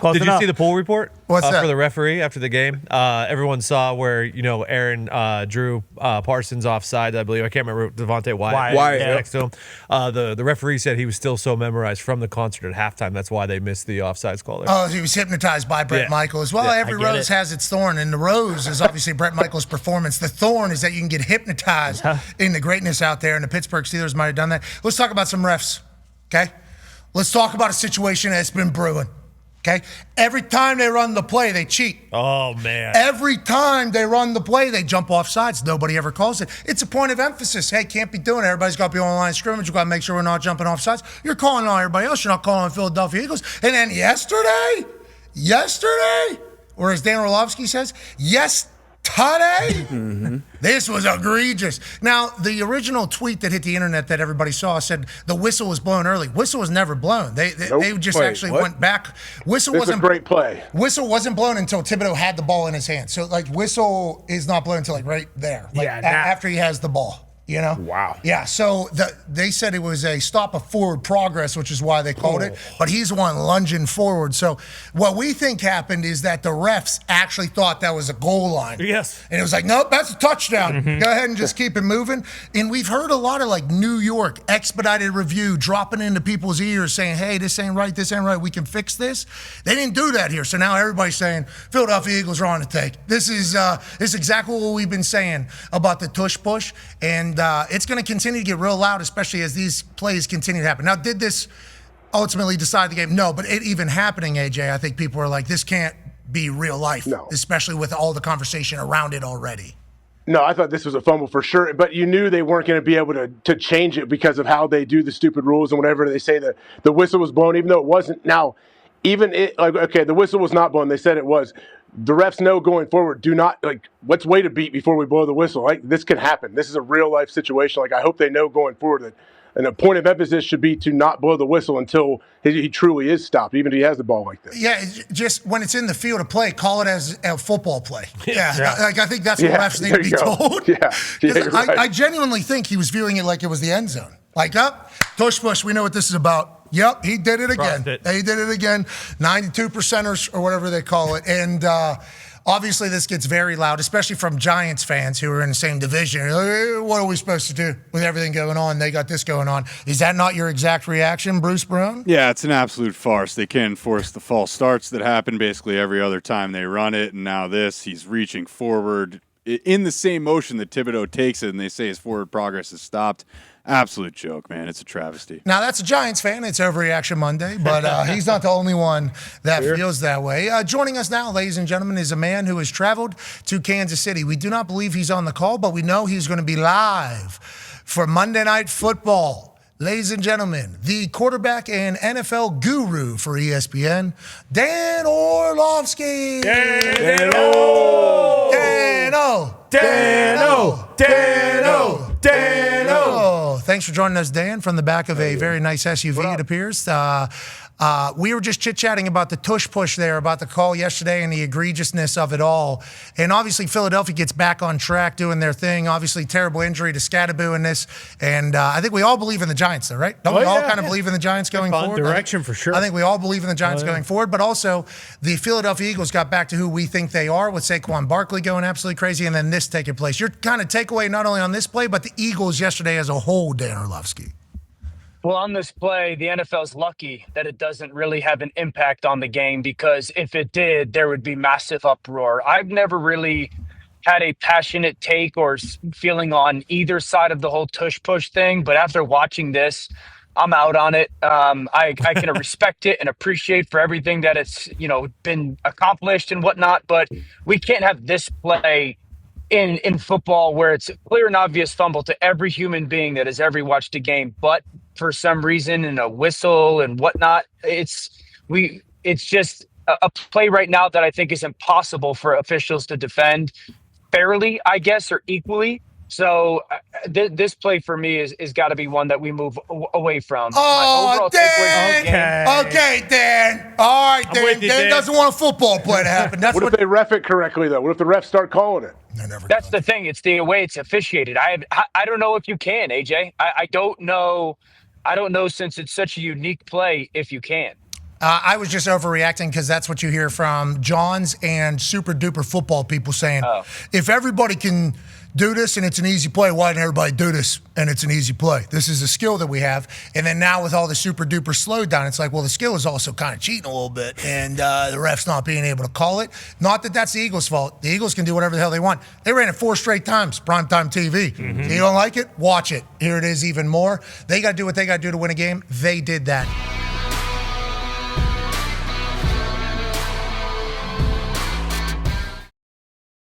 Did you see the poll report? What's that? For the referee after the game? Everyone saw where, Aaron drew Parsons offside, I believe. I can't remember. Devontae Wyatt next to him. The referee said he was still so memorized from the concert at halftime. That's why they missed the offsides call there. Oh, he was hypnotized by Brett Michaels. Well, every rose has its thorn, and the rose is obviously Brett Michaels' performance. The thorn is that you can get hypnotized in the greatness out there, and the Pittsburgh Steelers might have done that. Let's talk about some refs, okay? Let's talk about a situation that's been brewing. Okay? Every time they run the play, they cheat. Oh, man. Every time they run the play, they jump off sides. Nobody ever calls it. It's a point of emphasis. Hey, can't be doing it. Everybody's got to be on the line of scrimmage. We've got to make sure we're not jumping off sides. You're calling on everybody else. You're not calling on Philadelphia Eagles. And then yesterday, or as Dan Orlovsky says, this was egregious. Now, the original tweet that hit the internet that everybody saw said the whistle was blown early. Whistle was never blown. They just went back. Whistle This wasn't a great play. Whistle wasn't blown until Thibodeau had the ball in his hand. So, whistle is not blown until right there, after he has the ball. Wow. Yeah, so they said it was a stop of forward progress, which is why they called it, but he's the one lunging forward. So what we think happened is that the refs actually thought that was a goal line. Yes. And it was like, nope, that's a touchdown. Go ahead and just keep it moving. And we've heard a lot of New York expedited review dropping into people's ears saying, hey, this ain't right, we can fix this. They didn't do that here. So now everybody's saying Philadelphia Eagles are on the take. This is exactly what we've been saying about the tush push. And it's going to continue to get real loud, especially as these plays continue to happen. Now, did this ultimately decide the game? No, but it even happening, AJ, I think people are like, this can't be real life, especially with all the conversation around it already. No, I thought this was a fumble for sure, but you knew they weren't going to be able to change it because of how they do the stupid rules and whatever. They say the whistle was blown, even though it wasn't. Now, the whistle was not blown. They said it was. The refs know going forward, do not, let's wait a beat before we blow the whistle. This can happen. This is a real-life situation. I hope they know going forward that and a point of emphasis should be to not blow the whistle until he truly is stopped, even if he has the ball like this. Yeah, just when it's in the field of play, call it as a football play. Yeah. I think that's what refs need to be told. I genuinely think he was viewing it like it was the end zone. Tush push, we know what this is about. Yep, he did it again. He did it again. 92%ers or whatever they call it. And obviously this gets very loud, especially from Giants fans who are in the same division. Hey, what are we supposed to do with everything going on? They got this going on. Is that not your exact reaction, Bruce Brown? Yeah, it's an absolute farce. They can't enforce the false starts that happen basically every other time they run it. And now he's reaching forward in the same motion that Thibodeau takes it, and they say his forward progress is stopped. Absolute joke, man. It's a travesty. Now, that's a Giants fan. It's Overreaction Monday, but he's not the only one that feels that way. Joining us now, ladies and gentlemen, is a man who has traveled to Kansas City. We do not believe he's on the call, but we know he's going to be live for Monday Night Football. Ladies and gentlemen, the quarterback and Dan for ESPN, Dan Orlovsky. Dano. Thanks for joining us, Dan, from the back of a very nice SUV, it appears. We were just chit-chatting about the tush push there, about the call yesterday and the egregiousness of it all. And obviously, Philadelphia gets back on track doing their thing. Obviously, terrible injury to Scadaboo in this. And I think we all believe in the Giants, though, right? Don't we all kind of believe in the Giants going forward? Direction for sure. I think we all believe in the Giants going forward. But also, the Philadelphia Eagles got back to who we think they are, with Saquon Barkley going absolutely crazy, and then this taking place. Your kind of takeaway not only on this play, but the Eagles yesterday as a whole, Dan Orlovsky. Well, on this play, the NFL's lucky that it doesn't really have an impact on the game, because if it did, there would be massive uproar. I've never really had a passionate take or feeling on either side of the whole tush push thing, but after watching this, I'm out on it. I can respect it and appreciate for everything that it's been accomplished and whatnot, but we can't have this play in football where it's a clear and obvious fumble to every human being that has ever watched a game, but for some reason in a whistle and whatnot, it's just a play right now that I think is impossible for officials to defend fairly, I guess, or equally. So this play for me is got to be one that we move away from. Oh, Dan! Okay, Dan. All right, Dan. Dan doesn't want a football play to happen. What if they ref it correctly, though? What if the refs start calling it? That's the thing. It's the way it's officiated. I don't know if you can, AJ. I don't know. I don't know, since it's such a unique play, if you can. I was just overreacting because that's what you hear from Johns and super duper football people saying, if everybody can do this and it's an easy play, why didn't everybody do this and it's an easy play? This is a skill that we have. And then now with all the super duper slowdown, it's like, well, the skill is also kind of cheating a little bit and the refs not being able to call it. Not that that's the Eagles' fault. The Eagles can do whatever the hell they want. They ran it 4 straight times, primetime TV. You don't like it? Watch it. Here it is even more. They got to do what they got to do to win a game. They did that.